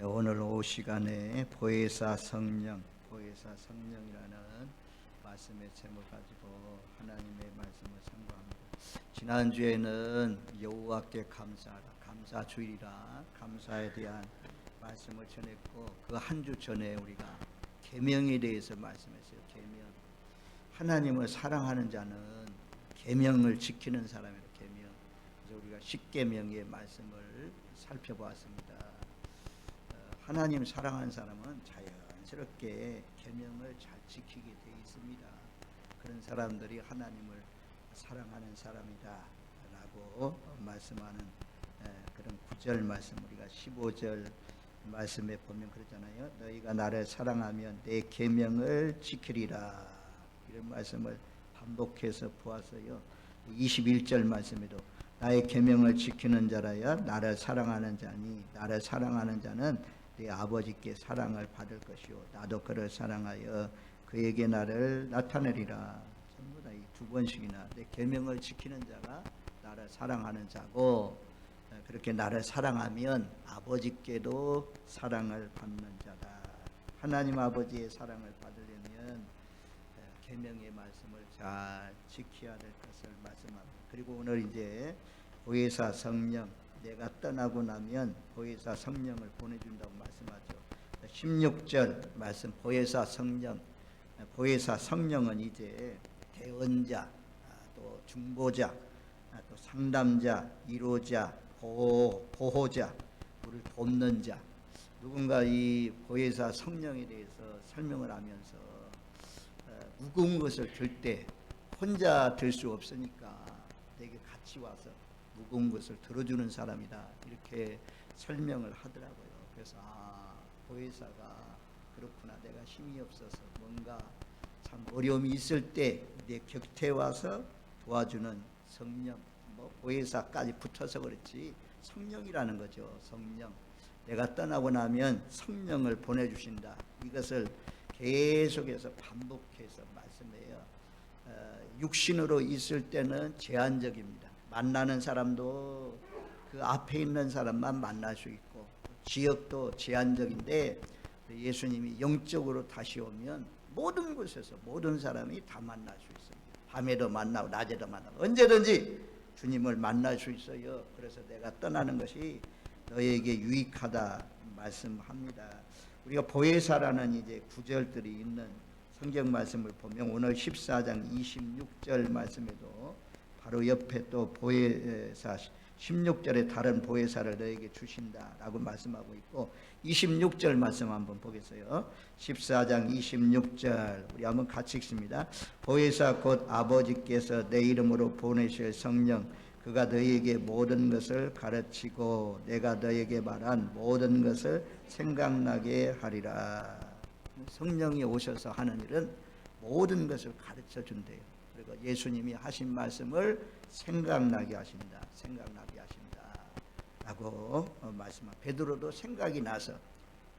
오늘 오후 시간에 보혜사 성령, 보혜사 성령이라는 말씀의 제목 가지고 하나님의 말씀을 상고합니다. 지난주에는 여호와께 감사하라, 감사주일이라 감사에 대한 말씀을 전했고, 그 한 주 전에 우리가 계명에 대해서 말씀했어요. 계명. 하나님을 사랑하는 자는 계명을 지키는 사람이라. 계명. 그래서 우리가 십계명의 말씀을 살펴보았습니다. 하나님 사랑하는 사람은 자연스럽게 계명을 잘 지키게 되어 있습니다. 그런 사람들이 하나님을 사랑하는 사람이다 라고 말씀하는 그런 9절 말씀, 우리가 15절 말씀에 보면 그러잖아요. 너희가 나를 사랑하면 내 계명을 지키리라, 이런 말씀을 반복해서 보았어요. 21절 말씀에도 나의 계명을 지키는 자라야 나를 사랑하는 자니, 나를 사랑하는 자는 내 아버지께 사랑을 받을 것이요 나도 그를 사랑하여 그에게 나를 나타내리라. 전부 다 이 두 번씩이나 내 계명을 지키는 자가 나를 사랑하는 자고, 그렇게 나를 사랑하면 아버지께도 사랑을 받는 자다. 하나님 아버지의 사랑을 받으려면 계명의 말씀을 잘 지켜야 될 것을 말씀합니다. 그리고 오늘 이제 보혜사 성령, 내가 떠나고 나면 보혜사 성령을 보내준다고 말씀하죠. 16절 말씀, 보혜사 성령. 보혜사 성령은 이제 대언자, 또 중보자, 또 상담자, 위로자, 보호자, 우리를 돕는 자. 누군가 이 보혜사 성령에 대해서 설명을 하면서 무거운 것을 들 때 혼자 들 수 없으니까 내게 같이 와서 무거운 것을 들어주는 사람이다, 이렇게 설명을 하더라고요. 그래서 보혜사가 그렇구나, 내가 힘이 없어서 뭔가 참 어려움이 있을 때 내 곁에 와서 도와주는 성령. 보혜사까지 붙어서 그렇지 성령이라는 거죠. 성령. 내가 떠나고 나면 성령을 보내주신다, 이것을 계속해서 반복해서 말씀해요. 육신으로 있을 때는 제한적입니다. 만나는 사람도 그 앞에 있는 사람만 만날 수 있고, 지역도 제한적인데 예수님이 영적으로 다시 오면 모든 곳에서 모든 사람이 다 만날 수 있습니다. 밤에도 만나고 낮에도 만나고 언제든지 주님을 만날 수 있어요. 그래서 내가 떠나는 것이 너에게 유익하다 말씀합니다. 우리가 보혜사라는 이제 구절들이 있는 성경 말씀을 보면 오늘 14장 26절 말씀에도 바로 옆에 또 보혜사 16절에 다른 보혜사를 너에게 주신다라고 말씀하고 있고, 26절 말씀 한번 보겠어요. 14장 26절 우리 한번 같이 읽습니다. 보혜사 곧 아버지께서 내 이름으로 보내실 성령, 그가 너희에게 모든 것을 가르치고 내가 너희에게 말한 모든 것을 생각나게 하리라. 성령이 오셔서 하는 일은 모든 것을 가르쳐 준대요. 그리고 예수님이 하신 말씀을 생각나게 하신다, 생각나게 하신다 라고 말씀합니다. 베드로도 생각이 나서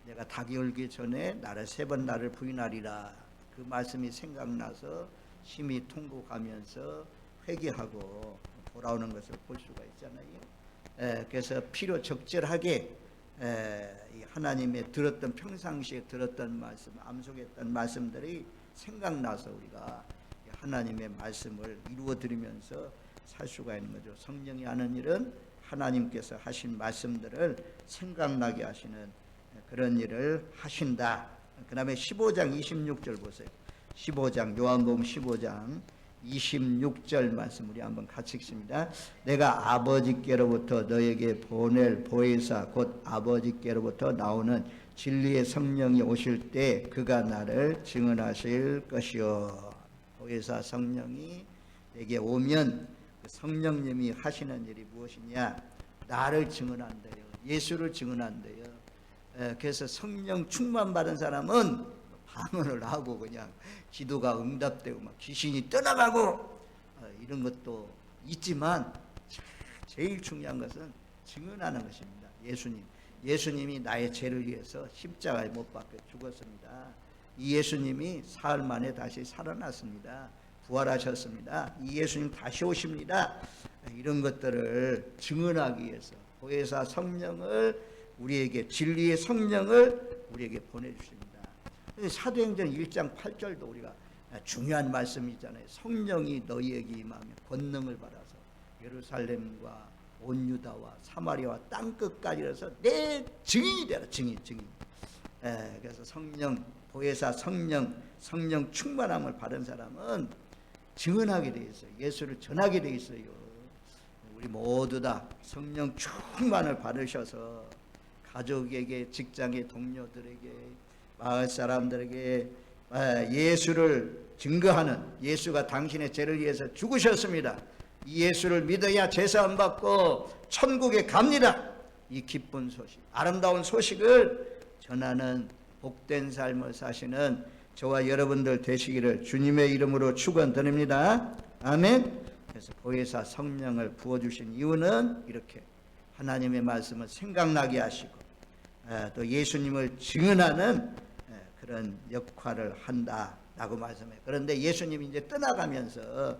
내가 닭이 울기 전에 나를 3번 나를 부인하리라, 그 말씀이 생각나서 심히 통곡하면서 회개하고 돌아오는 것을 볼 수가 있잖아요. 그래서 필요 적절하게 하나님의 들었던, 평상시에 들었던 말씀, 암송했던 말씀들이 생각나서 우리가 하나님의 말씀을 이루어 드리면서 살 수가 있는 거죠. 성령이 하는 일은 하나님께서 하신 말씀들을 생각나게 하시는 그런 일을 하신다. 그 다음에 15장 26절 보세요. 15장, 요한복음 15장 26절 말씀 우리 한번 같이 읽습니다. 내가 아버지께로부터 너에게 보낼 보혜사 곧 아버지께로부터 나오는 진리의 성령이 오실 때 그가 나를 증언하실 것이요. 보혜사 성령이 내게 오면 그 성령님이 하시는 일이 무엇이냐? 나를 증언한대요. 예수를 증언한대요. 그래서 성령 충만 받은 사람은 방언을 하고 그냥 기도가 응답되고 막 귀신이 떠나가고 이런 것도 있지만 제일 중요한 것은 증언하는 것입니다. 예수님이 나의 죄를 위해서 십자가에 못 박혀 죽었습니다. 이 예수님이 사흘 만에 다시 살아났습니다. 부활하셨습니다. 이 예수님 다시 오십니다. 이런 것들을 증언하기 위해서 보혜사 성령을 우리에게 진리의 성령을 우리에게 보내주십니다. 사도행전 1장 8절도 우리가 중요한 말씀이잖아요. 성령이 너희에게 임하며 권능을 받아서 예루살렘과 온 유다와 사마리아와 땅끝까지라서 내 증인이 되라. 증인. 그래서 성령, 보혜사 성령 충만함을 받은 사람은 증언하게 돼 있어요. 예수를 전하게 돼 있어요. 우리 모두 다 성령 충만을 받으셔서 가족에게, 직장의 동료들에게, 마을 사람들에게 예수를 증거하는, 예수가 당신의 죄를 위해서 죽으셨습니다, 이 예수를 믿어야 제사함 받고 천국에 갑니다, 이 기쁜 소식, 아름다운 소식을 전하는 복된 삶을 사시는 저와 여러분들 되시기를 주님의 이름으로 축원드립니다. 아멘. 그래서 보혜사 성령을 부어주신 이유는 이렇게 하나님의 말씀을 생각나게 하시고 또 예수님을 증언하는 그런 역할을 한다라고 말씀해요. 그런데 예수님이 이제 떠나가면서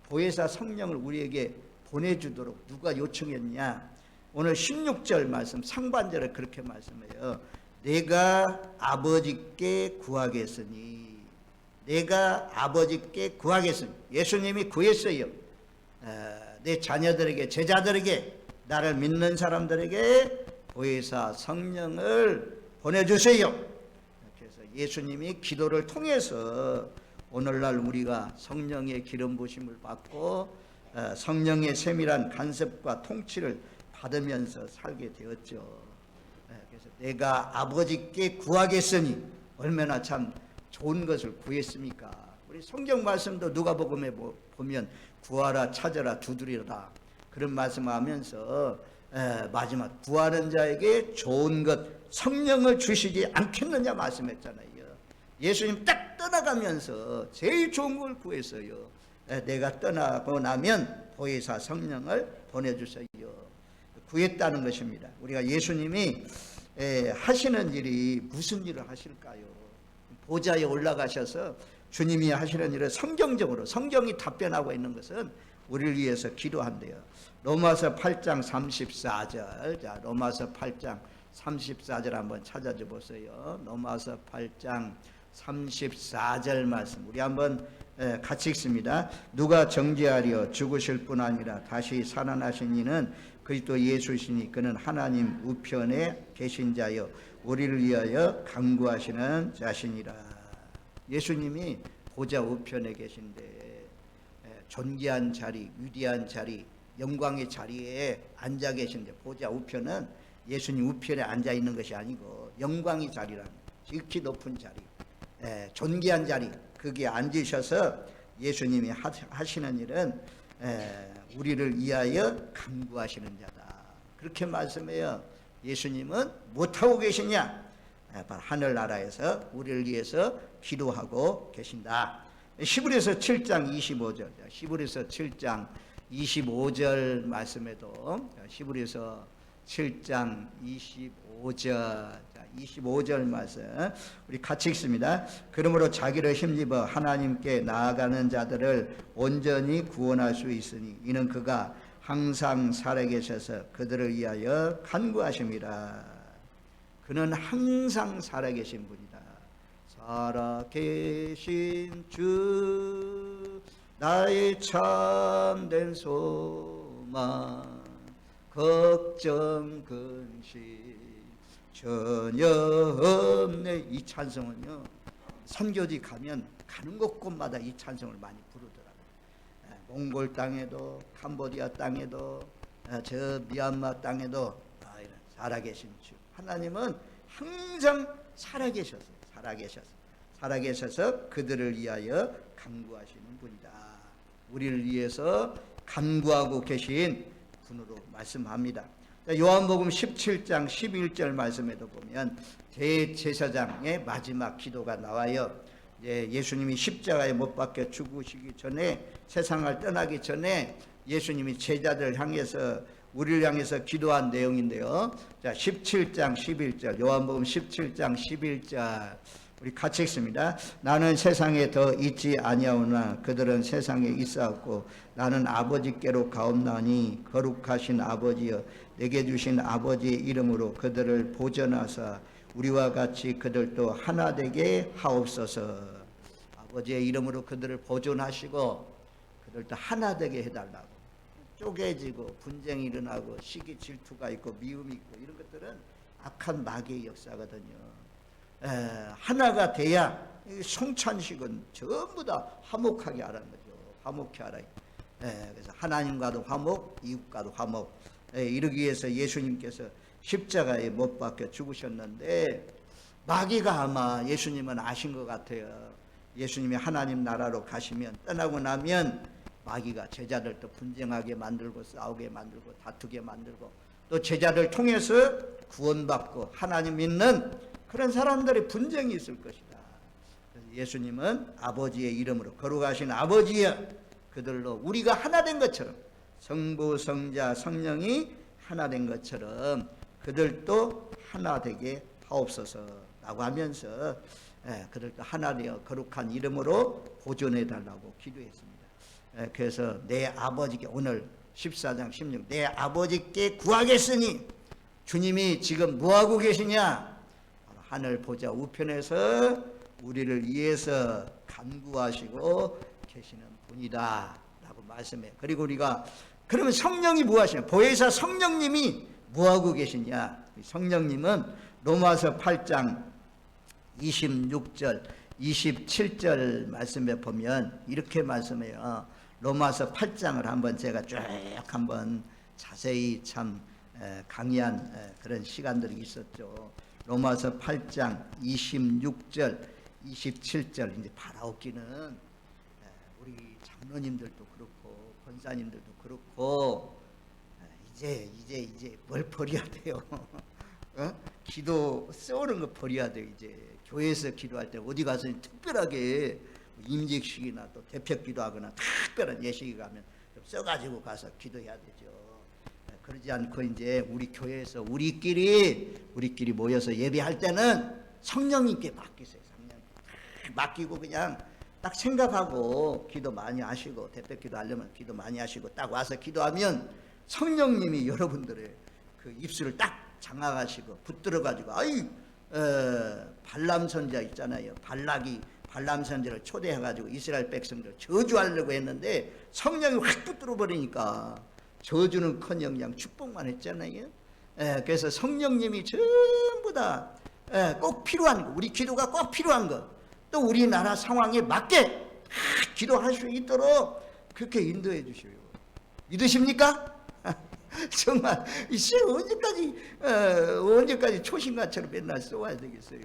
보혜사 성령을 우리에게 보내주도록 누가 요청했냐? 오늘 16절 말씀 상반절에 그렇게 말씀해요. 내가 아버지께 구하겠으니, 내가 아버지께 구하겠으니, 예수님이 구했어요. 내 자녀들에게, 제자들에게, 나를 믿는 사람들에게 보혜사 성령을 보내주세요. 그래서 예수님이 기도를 통해서 오늘날 우리가 성령의 기름 부심을 받고 성령의 세밀한 간섭과 통치를 받으면서 살게 되었죠. 그래서 내가 아버지께 구하겠으니, 얼마나 참 좋은 것을 구했습니까? 우리 성경 말씀도 누가복음에 보면 구하라, 찾아라, 두드리라 그런 말씀하면서 마지막 구하는 자에게 좋은 것 성령을 주시지 않겠느냐 말씀했잖아요. 예수님 딱 떠나가면서 제일 좋은 걸 구했어요. 내가 떠나고 나면 보혜사 성령을 보내주세요. 구했다는 것입니다. 우리가 예수님이 하시는 일이 무슨 일을 하실까요? 보좌에 올라가셔서 주님이 하시는 일을 성경적으로, 성경이 답변하고 있는 것은 우리를 위해서 기도한대요. 로마서 8장 34절. 자, 로마서 8장 34절 한번 찾아줘 보세요. 로마서 8장 34절 말씀 우리 한번 같이 읽습니다. 누가 정죄하려? 죽으실 뿐 아니라 다시 살아나신 이는 그리스도 예수시니 그는 하나님 우편에 계신 자여 우리를 위하여 간구하시는 자시니라. 예수님이 보좌 우편에 계신데 존귀한 자리, 위대한 자리, 영광의 자리에 앉아 계신데, 보좌 우편은 예수님 우편에 앉아 있는 것이 아니고 영광의 자리라는, 지극히 높은 자리, 존귀한 자리, 거기에 앉으셔서 예수님이 하시는 일은 우리를 위하여 간구하시는 자다, 그렇게 말씀해요. 예수님은 못하고 계시냐? 바로 하늘나라에서 우리를 위해서 기도하고 계신다. 히브리서 7장 25절, 히브리서 7장 25절 말씀에도, 히브리서 7장 25절, 25절 말씀 우리 같이 읽습니다. 그러므로 자기를 힘입어 하나님께 나아가는 자들을 온전히 구원할 수 있으니 이는 그가 항상 살아계셔서 그들을 위하여 간구하심이라. 그는 항상 살아계신 분이다. 살아계신 주 나의 참된 소망, 걱정 근심 전혀 없네. 이 찬송은요, 선교지 가면 가는 곳곳마다 이 찬송을 많이 부르더라고요. 몽골 땅에도, 캄보디아 땅에도, 저 미얀마 땅에도 살아계신 주 하나님은 항상 살아계셔서 그들을 위하여 간구하시는 분이다. 우리를 위해서 간구하고 계신 분으로 말씀합니다. 요한복음 17장 11절 말씀에도 보면 대제사장의 마지막 기도가 나와요. 예수님이 십자가에 못 박혀 죽으시기 전에, 세상을 떠나기 전에 예수님이 제자들을 향해서, 우리를 향해서 기도한 내용인데요. 자, 17장 11절, 요한복음 17장 11절 우리 같이 읽습니다. 나는 세상에 더 있지 아니하오나 그들은 세상에 있사옵고 나는 아버지께로 가옵나니 거룩하신 아버지여 내게 주신 아버지의 이름으로 그들을 보존하사 우리와 같이 그들도 하나 되게 하옵소서. 아버지의 이름으로 그들을 보존하시고 그들도 하나 되게 해달라고. 쪼개지고 분쟁이 일어나고 시기 질투가 있고 미움이 있고 이런 것들은 악한 마귀의 역사거든요. 하나가 돼야 성찬식은 전부 다 화목하게 하라는 거죠. 화목히 하라. 그래서 하나님과도 화목, 이웃과도 화목. 이러기 위해서 예수님께서 십자가에 못 박혀 죽으셨는데 마귀가 아마 예수님은 아신 것 같아요. 예수님이 하나님 나라로 가시면 떠나고 나면 마귀가 제자들도 분쟁하게 만들고 싸우게 만들고 다투게 만들고 또 제자들 통해서 구원받고 하나님 믿는 그런 사람들의 분쟁이 있을 것이다. 그래서 예수님은 아버지의 이름으로 거룩하신 아버지여 그들로 우리가 하나 된 것처럼 성부 성자 성령이 하나 된 것처럼 그들도 하나 되게 하옵소서라고 하면서 그들도 하나 되어 거룩한 이름으로 보존해 달라고 기도했습니다. 그래서 내 아버지께 오늘 14장 16 내 아버지께 구하겠으니 주님이 지금 뭐하고 계시냐? 하늘 보좌 우편에서 우리를 위해서 간구하시고 계시는 분이다 라고 말씀해요. 그리고 우리가 그러면 성령이 뭐하시냐? 보혜사 성령님이 뭐하고 계시냐? 성령님은 로마서 8장 26절 27절 말씀에 보면 이렇게 말씀해요. 로마서 8장을 한번 제가 쭉 한번 자세히 참 강의한 그런 시간들이 있었죠. 로마서 8장 26절 27절 이제 바라옵기는 우리 장로님들도 그렇고 권사님들도 그렇고 이제 뭘 버려야 돼요. 기도 써오는 거 버려야 돼요. 이제 교회에서 기도할 때 어디 가서 특별하게 임직식이나 또 대표 기도하거나 특별한 예식이 가면 좀 써가지고 가서 기도해야 되죠. 그러지 않고 이제 우리 교회에서 우리끼리 모여서 예배할 때는 성령님께 맡기세요. 성령 맡기고 그냥 딱 생각하고 기도 많이 하시고 대표 기도하려면 기도 많이 하시고 딱 와서 기도하면 성령님이 여러분들의 그 입술을 딱 장악하시고 붙들어가지고 발람 선지자 있잖아요. 발락이 발람 선지자를 초대해가지고 이스라엘 백성들 저주하려고 했는데 성령이 확 붙들어 버리니까 저주는커녕 그냥 축복만 했잖아요. 그래서 성령님이 전부 다 꼭 필요한 거, 우리 기도가 꼭 필요한 거, 또 우리나라 상황에 맞게 기도할 수 있도록 그렇게 인도해 주셔요. 믿으십니까? 정말 이제 언제까지 초신가처럼 맨날 써와야 되겠어요.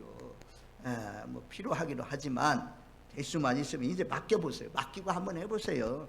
뭐 필요하기도 하지만 될 수만 있으면 이제 맡겨보세요. 맡기고 한번 해보세요.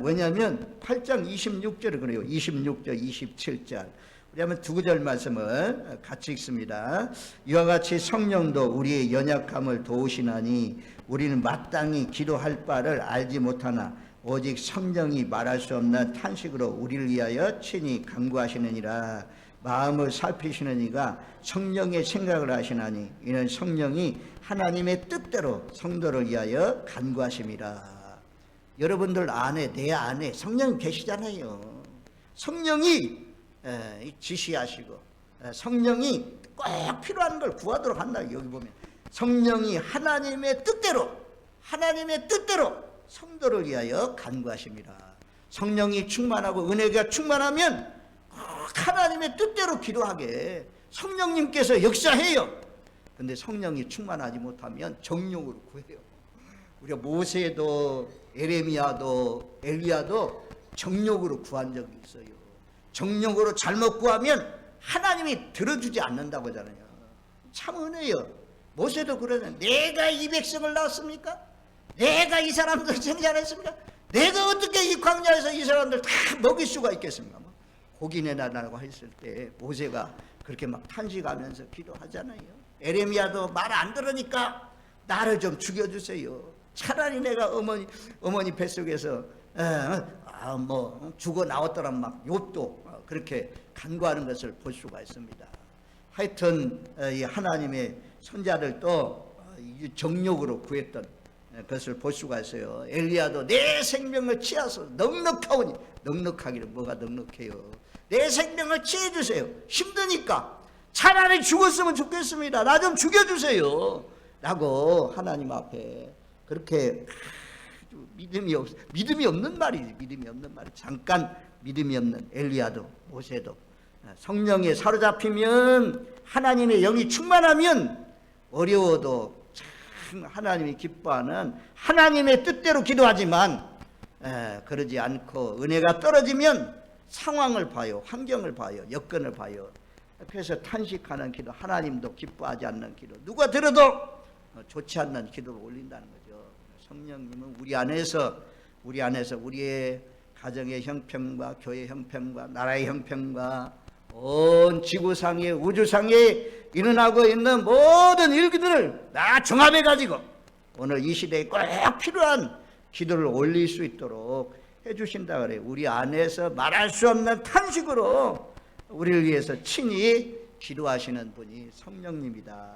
왜냐하면 8장 26절에 그래요. 26절 27절 우리 한번 두 구절 말씀을 같이 읽습니다. 이와 같이 성령도 우리의 연약함을 도우시나니 우리는 마땅히 기도할 바를 알지 못하나 오직 성령이 말할 수 없는 탄식으로 우리를 위하여 친히 간구하시느니라. 마음을 살피시는 이가 성령의 생각을 하시나니 이는 성령이 하나님의 뜻대로 성도를 위하여 간구하심이라. 여러분들 안에 내 안에 성령이 계시잖아요. 성령이 지시하시고 성령이 꼭 필요한 걸 구하도록 한다. 여기 보면 성령이 하나님의 뜻대로 성도를 위하여 간구하십니다. 성령이 충만하고 은혜가 충만하면 하나님의 뜻대로 기도하게 성령님께서 역사해요. 근데 성령이 충만하지 못하면 정욕으로 구해요. 우리가 모세도 에레미야도 엘리야도 정욕으로 구한 적이 있어요. 정욕으로 잘못 구하면 하나님이 들어주지 않는다고 하잖아요. 참 은혜요. 모세도 그러잖아요. 내가 이 백성을 낳았습니까? 내가 이 사람들 생산했습니까? 내가 어떻게 이 광야에서 이 사람들 다 먹일 수가 있겠습니까? 고기 내놔라고 했을 때 모세가 그렇게 막 탄식하면서 기도하잖아요. 에레미야도 말 안 들으니까 나를 좀 죽여주세요. 차라리 내가 어머니 뱃속에서 죽어 나왔더란 막 욥도 그렇게 간구하는 것을 볼 수가 있습니다. 하여튼 이 하나님의 선자들도 정욕으로 구했던 것을 볼 수가 있어요. 엘리야도 내 생명을 치하소 넉넉하오니 넉넉하기를 뭐가 넉넉해요. 내 생명을 취해주세요. 힘드니까 차라리 죽었으면 좋겠습니다. 나 좀 죽여주세요 라고 하나님 앞에 그렇게 믿음이 없는 말이지. 믿음이 없는 말이. 잠깐 믿음이 없는 엘리야도 모세도 성령에 사로잡히면 하나님의 영이 충만하면 어려워도 참 하나님이 기뻐하는 하나님의 뜻대로 기도하지만 그러지 않고 은혜가 떨어지면 상황을 봐요. 환경을 봐요. 여건을 봐요. 그래서 탄식하는 기도, 하나님도 기뻐하지 않는 기도, 누가 들어도 좋지 않는 기도를 올린다는 거죠. 성령님은 우리 안에서 우리의 가정의 형편과 교회 형편과 나라의 형편과 온 지구상에 우주상에 일어나고 있는 모든 일들을 다 종합해 가지고 오늘 이 시대에 꼭 필요한 기도를 올릴 수 있도록 해주신다 그래요. 우리 안에서 말할 수 없는 탄식으로 우리를 위해서 친히 기도하시는 분이 성령님이다.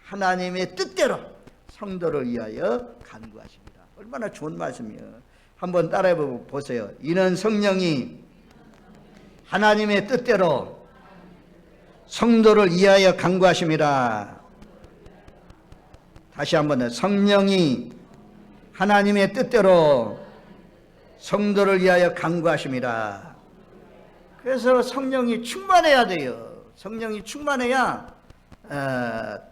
하나님의 뜻대로 성도를 위하여 간구하십니다. 얼마나 좋은 말씀이에요. 한번 따라해 보세요. 이는 성령이 하나님의 뜻대로 성도를 위하여 간구하십니다. 다시 한번 더. 성령이 하나님의 뜻대로 성도를 위하여 간구하십니다. 그래서 성령이 충만해야 돼요. 성령이 충만해야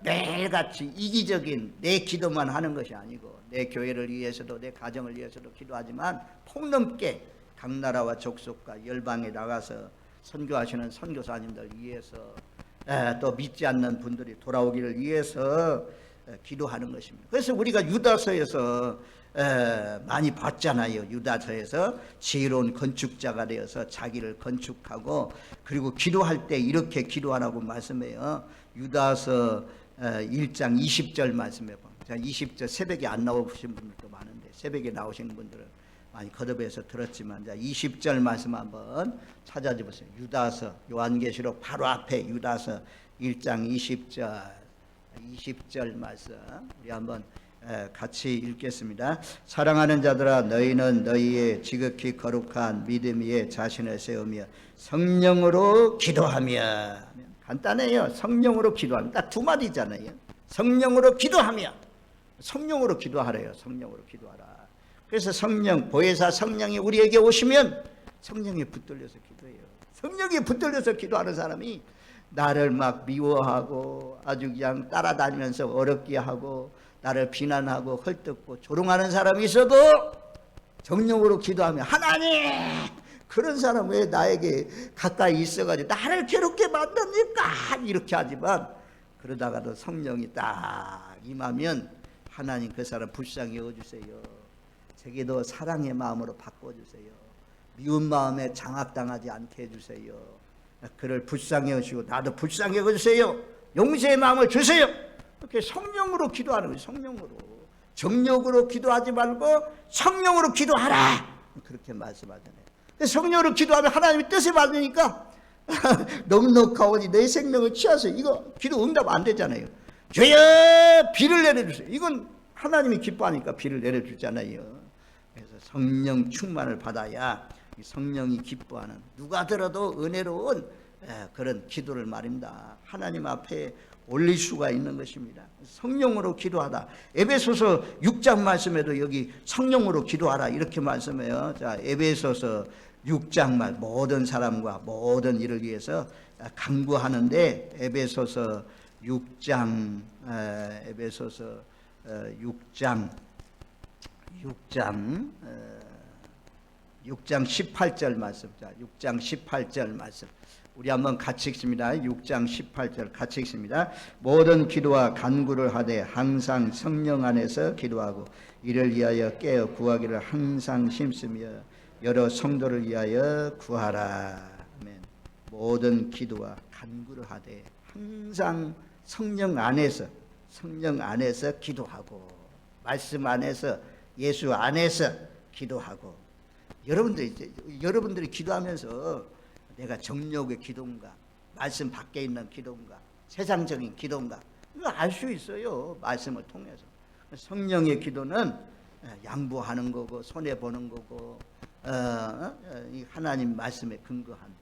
매일같이 이기적인 내 기도만 하는 것이 아니고 내 교회를 위해서도 내 가정을 위해서도 기도하지만 폭넓게 각 나라와 족속과 열방에 나가서 선교하시는 선교사님들 위해서 또 믿지 않는 분들이 돌아오기를 위해서 기도하는 것입니다. 그래서 우리가 유다서에서 많이 봤잖아요. 유다서에서 지혜로운 건축자가 되어서 자기를 건축하고 그리고 기도할 때 이렇게 기도하라고 말씀해요. 유다서 1장 20절 말씀해 봐. 20절 새벽에 안 나오신 분들도 많은데 새벽에 나오시는 분들은 많이 거듭해서 들었지만 20절 말씀 한번 찾아줘 보세요. 유다서 요한계시록 바로 앞에 유다서 1장 20절 말씀 우리 한번 같이 읽겠습니다. 사랑하는 자들아 너희는 너희의 지극히 거룩한 믿음 위에 자신을 세우며 성령으로 기도하며. 간단해요. 성령으로 기도하며. 딱 두 마디잖아요. 성령으로 기도하며. 성령으로 기도하래요. 성령으로 기도하라. 그래서 성령, 보혜사 성령이 우리에게 오시면 성령에 붙들려서 기도해요. 성령에 붙들려서 기도하는 사람이 나를 막 미워하고 아주 그냥 따라다니면서 어렵게 하고 나를 비난하고 헐뜯고 조롱하는 사람이 있어도 정령으로 기도하면 하나님 그런 사람 왜 나에게 가까이 있어가지고 나를 괴롭게 만듭니까? 이렇게 하지만 그러다가도 성령이 딱 임하면 하나님 그 사람 불쌍히 여겨주세요. 제게도 사랑의 마음으로 바꿔주세요. 미운 마음에 장악당하지 않게 해주세요. 그를 불쌍히 여시고 나도 불쌍히 여겨주세요. 용서의 마음을 주세요. 이렇게 성령으로 기도하는 거예요. 성령으로. 정력으로 기도하지 말고 성령으로 기도하라. 그렇게 말씀하잖아요. 성령으로 기도하면 하나님의 뜻을 받으니까 넉넉하오니 내 생명을 취하세요. 이거 기도 응답 안 되잖아요. 주여 비를 내려주세요. 이건 하나님이 기뻐하니까 비를 내려주잖아요. 그래서 성령 충만을 받아야 성령이 기뻐하는 누가 들어도 은혜로운 그런 기도를 말입니다. 하나님 앞에 올릴 수가 있는 것입니다. 성령으로 기도하다. 에베소서 6장 말씀에도 여기 성령으로 기도하라 이렇게 말씀해요. 자, 에베소서 6장 말 모든 사람과 모든 일을 위해서 간구하는데 에베소서 6장 18절 말씀. 자, 6장 18절 말씀. 우리 한번 같이 읽습니다. 6장 18절 같이 읽습니다. 모든 기도와 간구를 하되 항상 성령 안에서 기도하고 이를 위하여 깨어 구하기를 항상 힘쓰며 여러 성도를 위하여 구하라. 아멘. 모든 기도와 간구를 하되 항상 성령 안에서 기도하고 말씀 안에서 예수 안에서 기도하고 여러분들이 기도하면서 내가 정욕의 기도인가 말씀 밖에 있는 기도인가 세상적인 기도인가 이거 알 수 있어요. 말씀을 통해서. 성령의 기도는 양보하는 거고 손해보는 거고 하나님 말씀에 근거한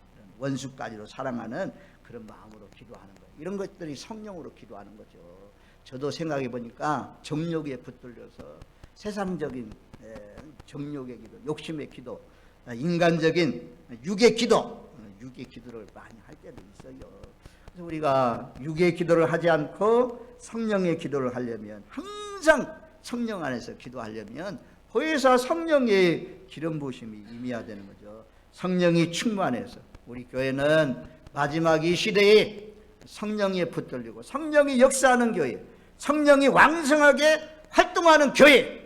원수까지도 사랑하는 그런 마음으로 기도하는 거예요. 이런 것들이 성령으로 기도하는 거죠. 저도 생각해 보니까 정욕에 붙들려서 세상적인 정욕의 기도, 욕심의 기도, 인간적인 육의 기도를 많이 할 때도 있어요. 그래서 우리가 육의 기도를 하지 않고 성령의 기도를 하려면, 항상 성령 안에서 기도하려면 보혜사 성령의 기름 부으심이 임해야 되는 거죠. 성령이 충만해서 우리 교회는 마지막 이 시대에 성령에 붙들리고 성령이 역사하는 교회, 성령이 왕성하게 활동하는 교회.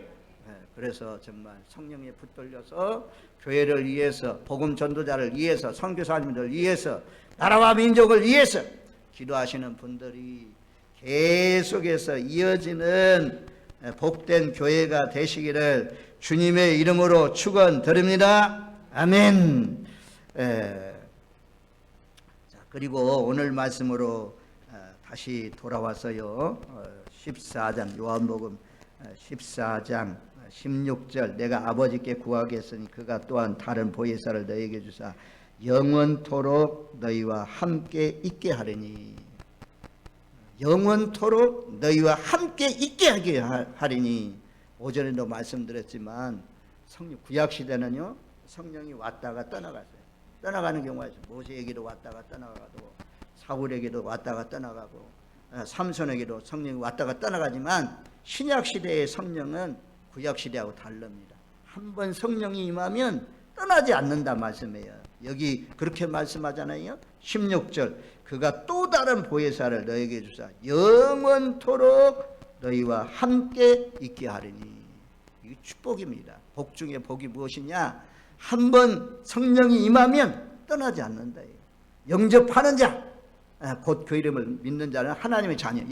그래서 정말 성령에 붙들려서 교회를 위해서, 복음 전도자를 위해서, 선교사님들 위해서, 나라와 민족을 위해서 기도하시는 분들이 계속해서 이어지는 복된 교회가 되시기를 주님의 이름으로 축원드립니다. 아멘. 그리고 오늘 말씀으로 다시 돌아와서요, 14장 요한복음 14장 16절, 내가 아버지께 구하겠으니 그가 또한 다른 보혜사를 너희에게 주사 영원토록 너희와 함께 있게 하리니, 영원토록 너희와 함께 있게 하게 하리니. 오전에도 말씀드렸지만 구약시대는요, 성령이 왔다가 떠나갔어요. 떠나가는 경우가 있어요. 모세에게도 왔다가 떠나가고, 사울에게도 왔다가 떠나가고, 삼손에게도 성령이 왔다가 떠나가지만 신약시대의 성령은 구약시대하고 다릅니다. 한번 성령이 임하면 떠나지 않는다 말씀이에요. 여기 그렇게 말씀하잖아요. 16절, 그가 또 다른 보혜사를 너에게 주사 영원토록 너희와 함께 있게 하리니. 이게 축복입니다. 복 중에 복이 무엇이냐? 한번 성령이 임하면 떠나지 않는다. 영접하는 자, 곧 그 이름을 믿는 자는 하나님의 자녀.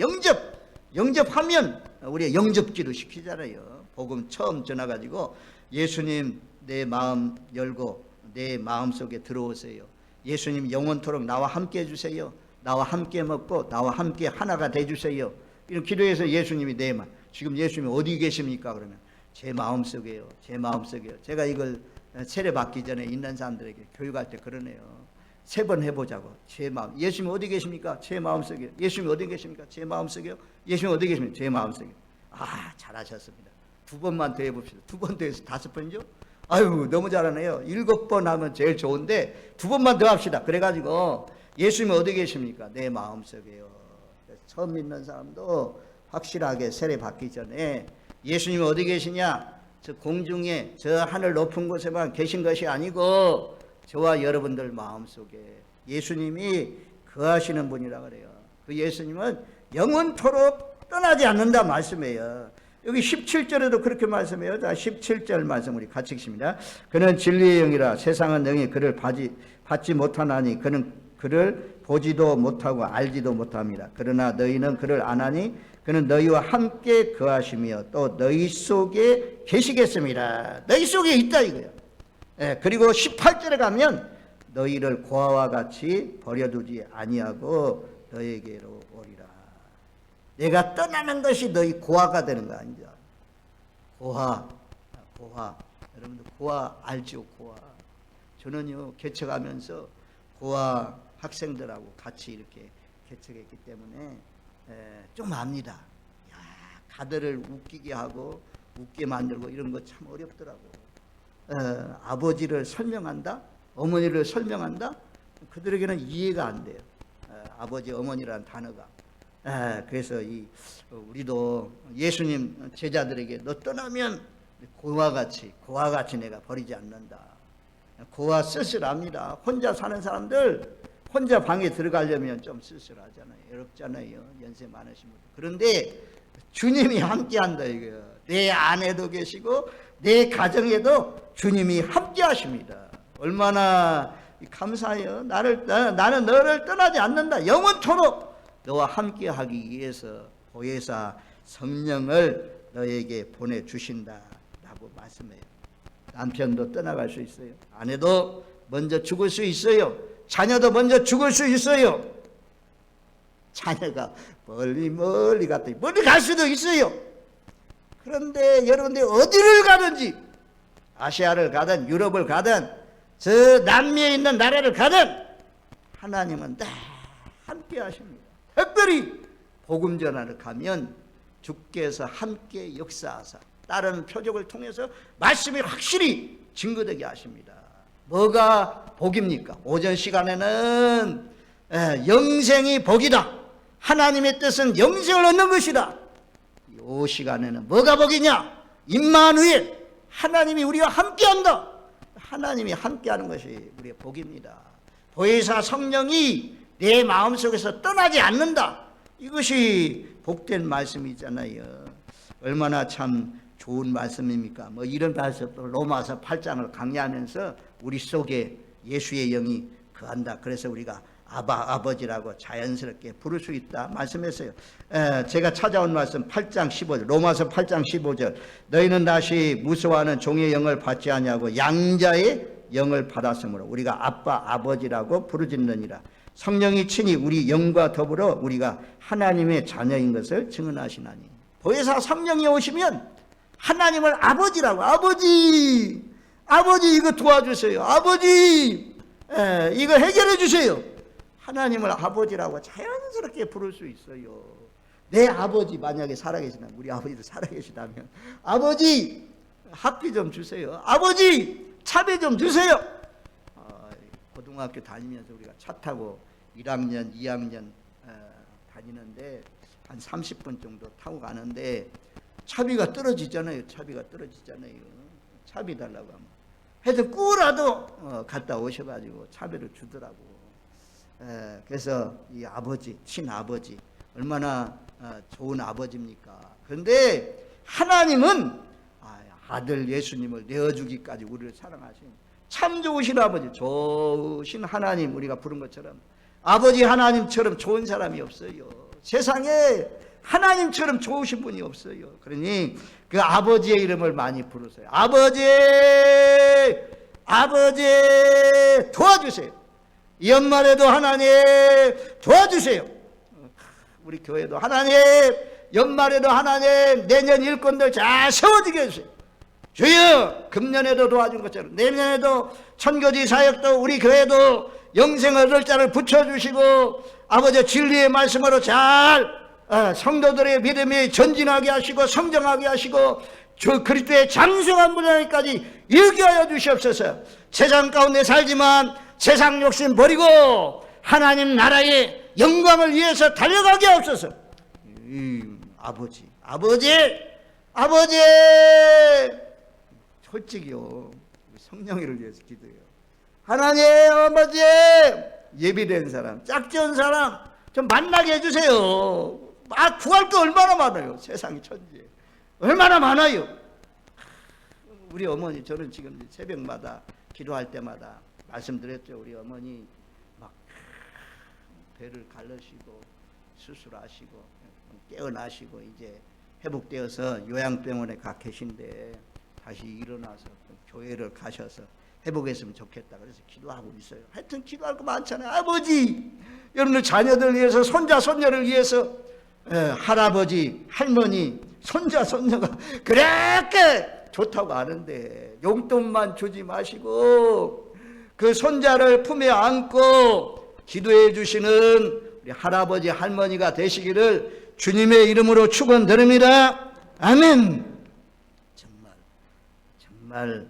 영접하면 우리가 영접기도 시키잖아요. 복음 처음 전해가지고 예수님 내 마음 열고 내 마음속에 들어오세요. 예수님 영원토록 나와 함께 해주세요. 나와 함께 먹고 나와 함께 하나가 돼주세요. 이런 기도해서 예수님이 내 마음, 지금 예수님이 어디 계십니까? 그러면 제 마음속에요. 제 마음속에요. 제가 이걸 세례 받기 전에 있는 사람들에게 교육할 때 그러네요. 3번 해보자고. 제 마음. 예수님 어디 계십니까? 제 마음속에요. 예수님 어디 계십니까? 제 마음속에요. 예수님 어디 계십니까? 제 마음속에요. 아, 잘하셨습니다. 2번만 더 해봅시다. 2번 더 해서 5번이죠? 아유, 너무 잘하네요. 7번 하면 제일 좋은데 2번만 더 합시다. 그래가지고 예수님 어디 계십니까? 내 마음속에요. 처음 믿는 사람도 확실하게 세례 받기 전에 예수님 어디 계시냐? 저 공중에 저 하늘 높은 곳에만 계신 것이 아니고 저와 여러분들 마음속에 예수님이 거하시는 분이라 그래요. 그 예수님은 영원토록 떠나지 않는다 말씀이에요. 여기 17절에도 그렇게 말씀해요. 자, 17절 말씀 우리 같이 읽습니다. 그는 진리의 영이라 세상은 능히 그를 받지 못하나니 그는 그를 보지도 못하고 알지도 못합니다. 그러나 너희는 그를 아나니 그는 너희와 함께 거하시며 또 너희 속에 계시겠습니다. 너희 속에 있다 이거예요. 그리고 18절에 가면 너희를 고아와 같이 버려두지 아니하고 너희에게로 오리라. 내가 떠나는 것이 너희 고아가 되는 거 아니죠. 고아. 여러분들 고아 알죠? 고아. 저는요 개척하면서 고아 학생들하고 같이 이렇게 개척했기 때문에 좀 압니다. 야, 가들을 웃기게 하고 웃게 만들고 이런 거 참 어렵더라고. 아버지를 설명한다, 어머니를 설명한다. 그들에게는 이해가 안 돼요. 아버지, 어머니라는 단어가. 그래서 우리도 예수님 제자들에게 너 떠나면 고아같이 내가 버리지 않는다. 고아 쓸쓸합니다. 혼자 사는 사람들 혼자 방에 들어가려면 좀 쓸쓸하잖아요. 어렵잖아요. 연세 많으신 분들. 그런데 주님이 함께한다 이거예요. 내 안에도 계시고 내 가정에도 주님이 함께하십니다. 얼마나 감사해요. 나는 너를 떠나지 않는다. 영원토록 너와 함께하기 위해서 보혜사 성령을 너에게 보내주신다라고 말씀해요. 남편도 떠나갈 수 있어요. 아내도 먼저 죽을 수 있어요. 자녀도 먼저 죽을 수 있어요. 자녀가 멀리 갔더니 멀리 갈 수도 있어요. 그런데 여러분들 어디를 가든지 아시아를 가든 유럽을 가든 저 남미에 있는 나라를 가든 하나님은 늘 함께 하십니다. 특별히 복음 전하러 가면 주께서 함께 역사하사 다른 표적을 통해서 말씀이 확실히 증거되게 하십니다. 뭐가 복입니까? 오전 시간에는 영생이 복이다. 하나님의 뜻은 영생을 얻는 것이다. 이 시간에는 뭐가 복이냐? 임마누엘, 하나님이 우리와 함께한다. 하나님이 함께하는 것이 우리의 복입니다. 보혜사 성령이 내 마음속에서 떠나지 않는다. 이것이 복된 말씀이잖아요. 얼마나 참 좋은 말씀입니까? 뭐 이런 말씀, 로마서 8장을 강의하면서 우리 속에 예수의 영이 거한다. 그래서 우리가 아바, 아버지라고 자연스럽게 부를 수 있다 말씀했어요. 제가 찾아온 말씀 8장 15절, 로마서 8장 15절. 너희는 다시 무서워하는 종의 영을 받지 아니하고 양자의 영을 받았으므로 우리가 아빠, 아버지라고 부르짖느니라. 성령이 친히 우리 영과 더불어 우리가 하나님의 자녀인 것을 증언하시나니. 보혜사 성령이 오시면 하나님을 아버지라고, 아버지 이거 도와주세요, 아버지 이거 해결해 주세요. 하나님을 아버지라고 자연스럽게 부를 수 있어요. 내 아버지 만약에 살아계시다면, 우리 아버지도 살아계시다면, 아버지 학비 좀 주세요, 아버지 차비 좀 주세요. 고등학교 다니면서 우리가 차 타고 1학년 2학년 다니는데 한 30분 정도 타고 가는데 차비가 떨어지잖아요. 차비가 떨어지잖아요. 차비 달라고 하면 해도 꾸라도 갔다 오셔가지고 차비를 주더라고. 그래서 이 아버지, 친아버지 얼마나 좋은 아버지입니까? 그런데 하나님은 아들 예수님을 내어주기까지 우리를 사랑하신 참 좋으신 아버지, 좋으신 하나님, 우리가 부른 것처럼 아버지 하나님처럼 좋은 사람이 없어요. 세상에 하나님처럼 좋으신 분이 없어요. 그러니 그 아버지의 이름을 많이 부르세요. 아버지, 아버지 도와주세요. 연말에도 하나님 도와주세요. 우리 교회도 하나님, 연말에도 하나님 내년 일꾼들 잘 세워지게 해주세요. 주여, 금년에도 도와준 것처럼 내년에도 천교지 사역도 우리 교회도 영생을 얻을 자를 붙여주시고 아버지 진리의 말씀으로 잘 성도들의 믿음이 전진하게 하시고 성장하게 하시고 주 그리스도의 장성한 분야까지 이르게 하여 주시옵소서. 세상 가운데 살지만 세상 욕심 버리고 하나님 나라의 영광을 위해서 달려가게 하옵소서. 아버지, 아버지, 아버지, 솔직히요, 성령이를 위해서 기도해요. 하나님 아버지, 예비된 사람, 짝지은 사람 좀 만나게 해주세요. 구할 거 얼마나 많아요. 세상이 천지에 얼마나 많아요. 우리 어머니, 저는 지금 새벽마다 기도할 때마다 말씀드렸죠. 우리 어머니 막 배를 갈르시고 수술하시고 깨어나시고 이제 회복되어서 요양병원에 가 계신데 다시 일어나서 교회를 가셔서 회복했으면 좋겠다. 그래서 기도하고 있어요. 하여튼 기도할 거 많잖아요. 아버지, 여러분들 자녀들 위해서, 손자 손녀를 위해서, 할아버지 할머니 손자 손녀가 그렇게 좋다고 아는데 용돈만 주지 마시고 그 손자를 품에 안고 기도해 주시는 우리 할아버지 할머니가 되시기를 주님의 이름으로 축원드립니다. 아멘. 정말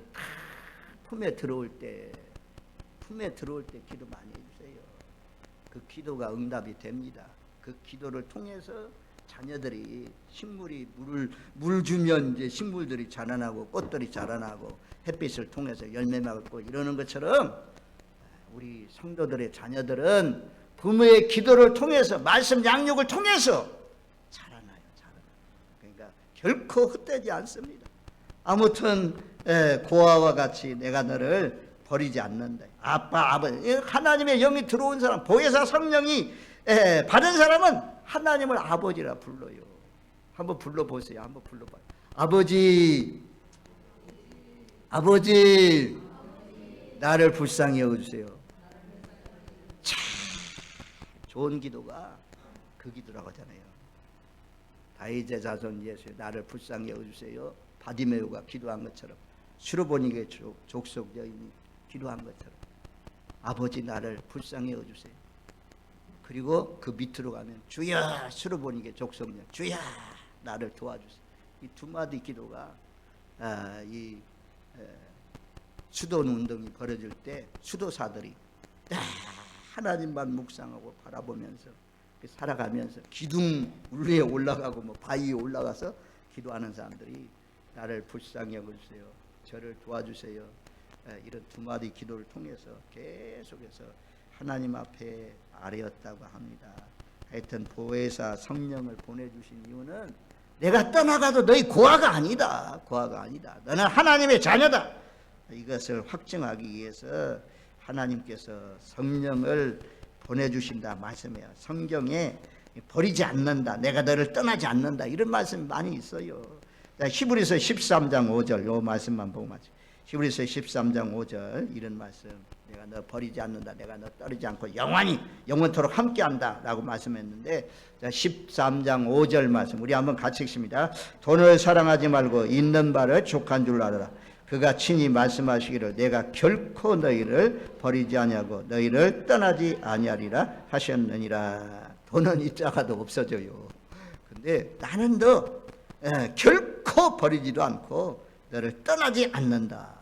품에 들어올 때 기도 많이 해주세요. 그 기도가 응답이 됩니다. 그 기도를 통해서 자녀들이 식물이 물 주면 이제 식물들이 자라나고 꽃들이 자라나고 햇빛을 통해서 열매 맺고 이러는 것처럼 우리 성도들의 자녀들은 부모의 기도를 통해서 말씀 양육을 통해서 자라나요. 그러니까 결코 헛되지 않습니다. 아무튼 고아와 같이 내가 너를 버리지 않는다. 아빠, 아버지, 하나님의 영이 들어온 사람, 보혜사 성령이 받은 사람은 하나님을 아버지라 불러요. 한번 불러보세요. 한번 불러봐요. 아버지, 아버지, 나를 불쌍히 여겨주세요. 참 좋은 기도가 그 기도라고 하잖아요. 다윗의 자손 예수, 나를 불쌍히 여겨주세요. 바디메오가 기도한 것처럼, 수르보니게 족속 여인이 기도한 것처럼, 아버지 나를 불쌍히 여주세요. 그리고 그 밑으로 가면 주여 수로 보는 게 족성령 주여 나를 도와주세요. 이 두 마디 기도가 이 수도 운동이 벌어질 때 수도사들이 하나님만 묵상하고 바라보면서 살아가면서 기둥 위에 올라가고 뭐 바위에 올라가서 기도하는 사람들이 나를 불쌍히 여겨주세요. 저를 도와주세요. 이런 두 마디 기도를 통해서 계속해서 하나님 앞에 아뢰었다고 합니다. 하여튼 보혜사 성령을 보내주신 이유는 내가 떠나가도 너희 고아가 아니다. 고아가 아니다. 너는 하나님의 자녀다. 이것을 확증하기 위해서 하나님께서 성령을 보내주신다 말씀이에요. 성경에 버리지 않는다. 내가 너를 떠나지 않는다. 이런 말씀이 많이 있어요. 히브리서 13장 5절 요 말씀만 보고 마치. 히브리서 13장 5절 이런 말씀. 내가 너 버리지 않는다. 내가 너 떠리지 않고 영원토록 함께한다 라고 말씀했는데 13장 5절 말씀 우리 한번 같이 읽습니다. 돈을 사랑하지 말고 있는 바를 족한 줄 알아라. 그가 친히 말씀하시기를 내가 결코 너희를 버리지 아니하고 너희를 떠나지 아니하리라 하셨느니라. 돈은 있다가도 없어져요. 근데 나는 너 결코 버리지도 않고 너를 떠나지 않는다.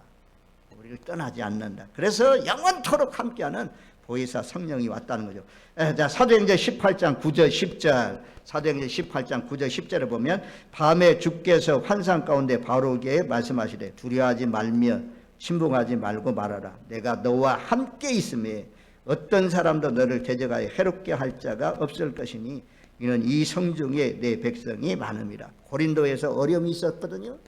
우리를 떠나지 않는다. 그래서 영원토록 함께하는 보혜사 성령이 왔다는 거죠. 자, 사도행전 18장 9절 10절 사도행전 18장 9절 10절에 보면 밤에 주께서 환상 가운데 바로에게 말씀하시되 두려워하지 말며 신봉하지 말고 말하라. 내가 너와 함께 있음에 어떤 사람도 너를 대적하여 해롭게 할 자가 없을 것이니 이는 이 성중에 내 백성이 많음이라. 고린도에서 어려움이 있었거든요.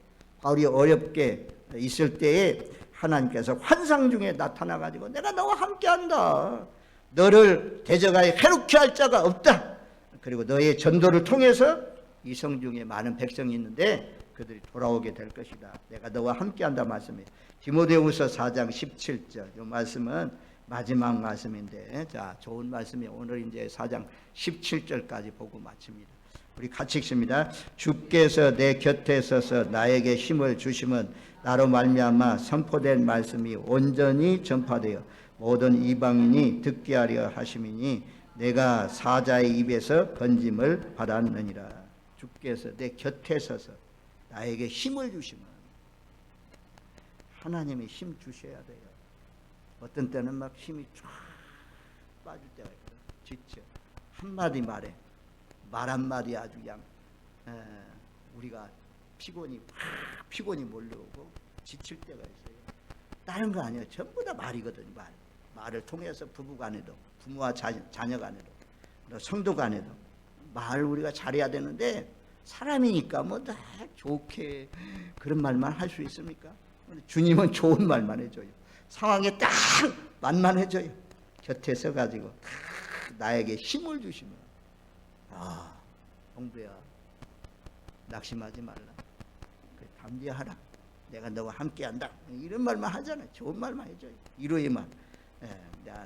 바울이 어렵게 있을 때에 하나님께서 환상 중에 나타나가지고 내가 너와 함께한다. 너를 대적하여 해롭게 할 자가 없다. 그리고 너의 전도를 통해서 이 성중에 많은 백성이 있는데 그들이 돌아오게 될 것이다. 내가 너와 함께한다 말씀이에요. 디모데후서 4장 17절 이 말씀은 마지막 말씀인데 자 좋은 말씀이 오늘 이제 4장 17절까지 보고 마칩니다. 우리 같이 읽습니다. 주께서 내 곁에 서서 나에게 힘을 주심은 나로 말미암아 선포된 말씀이 온전히 전파되어 모든 이방인이 듣게 하려 하심이니 내가 사자의 입에서 건짐을 받았느니라. 주께서 내 곁에 서서 나에게 힘을 주시면 하나님이 힘 주셔야 돼요. 어떤 때는 막 힘이 쫙 빠질 때가 있거든요. 지쳐. 한마디 말에 말 한마디 아주 그냥 우리가 피곤이 몰려오고 지칠 때가 있어요. 다른 거 아니에요. 전부 다 말이거든요. 말을 통해서 부부간에도 부모와 자녀간에도 성도간에도 말 우리가 잘해야 되는데 사람이니까 뭐 다 좋게 그런 말만 할 수 있습니까? 주님은 좋은 말만 해줘요. 상황에 딱 말만 해줘요. 곁에 서가지고 나에게 힘을 주시면 홍부야 낙심하지 말라. 담대하라. 내가 너와 함께한다. 이런 말만 하잖아요. 좋은 말만 해줘요. 이루에만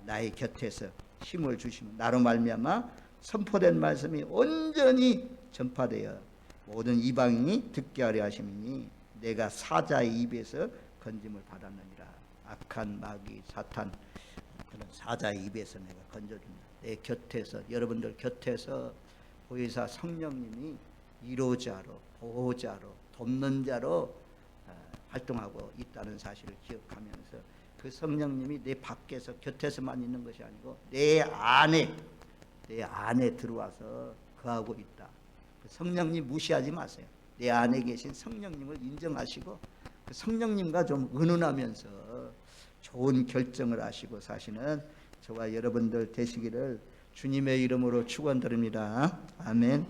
나의 곁에서 힘을 주시면 나로 말미암아 선포된 말씀이 온전히 전파되어 모든 이방인이 듣게 하려 하심이니 내가 사자의 입에서 건짐을 받았느니라. 악한 마귀 사탄 그런 사자의 입에서 내가 건져준다. 내 곁에서 여러분들 곁에서 보혜사 성령님이 이로자로 보호자로 돕는 자로 활동하고 있다는 사실을 기억하면서 그 성령님이 내 밖에서 곁에서만 있는 것이 아니고 내 안에 들어와서 거하고 있다. 성령님 무시하지 마세요. 내 안에 계신 성령님을 인정하시고 그 성령님과 좀 의논하면서 좋은 결정을 하시고 사시는 저와 여러분들 되시기를 주님의 이름으로 축원드립니다. 아멘.